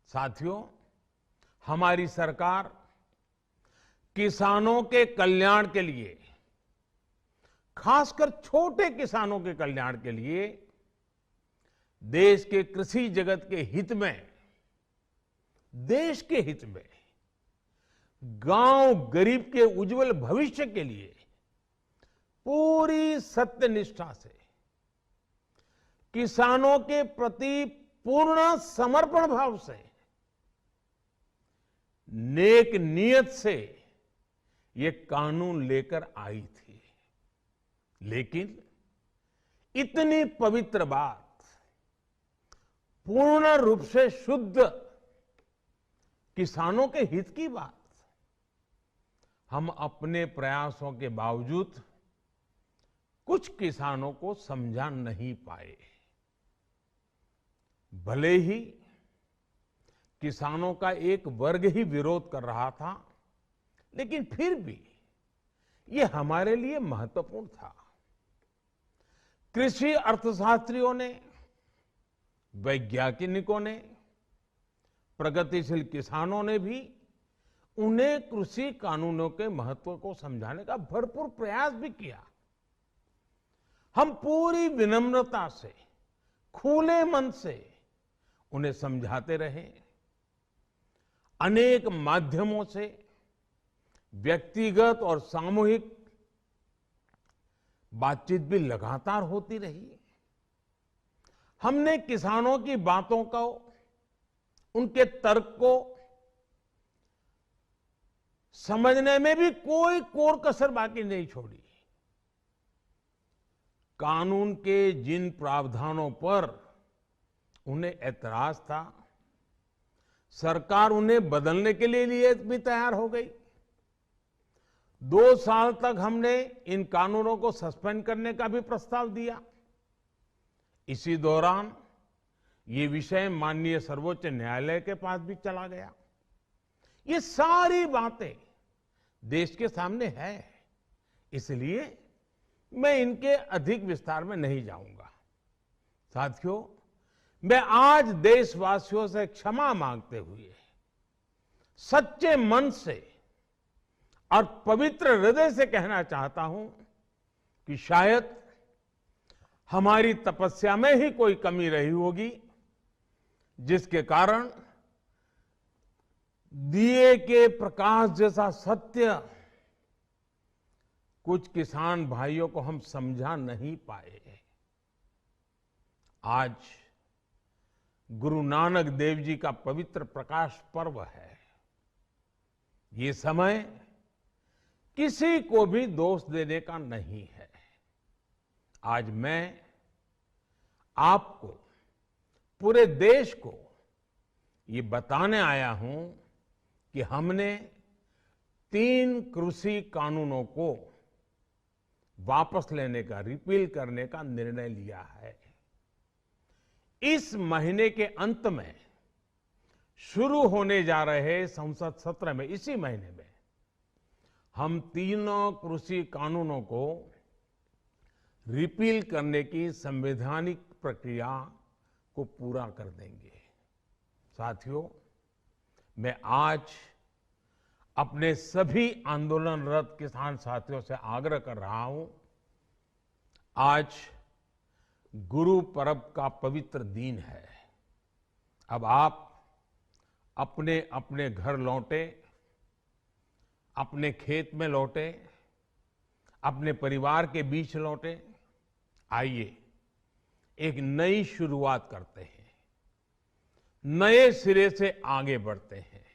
साथियों, हमारी सरकार किसानों के कल्याण के लिए, खासकर छोटे किसानों के कल्याण के लिए देश के कृषि जगत के हित में, देश के हित में, गांव गरीब के उज्जवल भविष्य के लिए पूरी सत्यनिष्ठा से, किसानों के प्रति पूर्ण समर्पण भाव से, नेक नियत से ये कानून लेकर आई थी। लेकिन इतनी पवित्र बात, पूर्ण रूप से शुद्ध किसानों के हित की बात, हम अपने प्रयासों के बावजूद कुछ किसानों को समझा नहीं पाए। भले ही किसानों का एक वर्ग ही विरोध कर रहा था, लेकिन फिर भी ये हमारे लिए महत्वपूर्ण था। कृषि अर्थशास्त्रियों ने, वैज्ञानिकों ने, प्रगतिशील किसानों ने भी उन्हें कृषि कानूनों के महत्व को समझाने का भरपूर प्रयास भी किया। हम पूरी विनम्रता से, खुले मन से उन्हें समझाते रहे। अनेक माध्यमों से व्यक्तिगत और सामूहिक बातचीत भी लगातार होती रही। हमने किसानों की बातों को, उनके तर्क को समझने में भी कोई कोर कसर बाकी नहीं छोड़ी। कानून के जिन प्रावधानों पर उन्हें ऐतराज था, सरकार उन्हें बदलने के लिए भी तैयार हो गई। 2 साल तक हमने इन कानूनों को सस्पेंड करने का भी प्रस्ताव दिया। इसी दौरान ये विषय माननीय सर्वोच्च न्यायालय के पास भी चला गया। ये सारी बातें देश के सामने है, इसलिए मैं इनके अधिक विस्तार में नहीं जाऊंगा। साथियों, मैं आज देशवासियों से क्षमा मांगते हुए सच्चे मन से और पवित्र हृदय से कहना चाहता हूं कि शायद हमारी तपस्या में ही कोई कमी रही होगी, जिसके कारण दिए के प्रकाश जैसा सत्य कुछ किसान भाइयों को हम समझा नहीं पाए। आज गुरु नानक देव जी का पवित्र प्रकाश पर्व है। ये समय किसी को भी दोष देने का नहीं है। आज मैं आपको, पूरे देश को ये बताने आया हूं कि हमने 3 कृषि कानूनों को वापस लेने का, रिपील करने का निर्णय लिया है। इस महीने के अंत में शुरू होने जा रहे संसद सत्र में, इसी महीने में, हम 3 कृषि कानूनों को रिपील करने की संवैधानिक प्रक्रिया को पूरा कर देंगे। साथियों, मैं आज अपने सभी आंदोलनरत किसान साथियों से आग्रह कर रहा हूं, आज गुरु पर्व का पवित्र दिन है। अब आप अपने अपने घर लौटे, अपने खेत में लौटे, अपने परिवार के बीच लौटे। आइए एक नई शुरुआत करते हैं, नए सिरे से आगे बढ़ते हैं।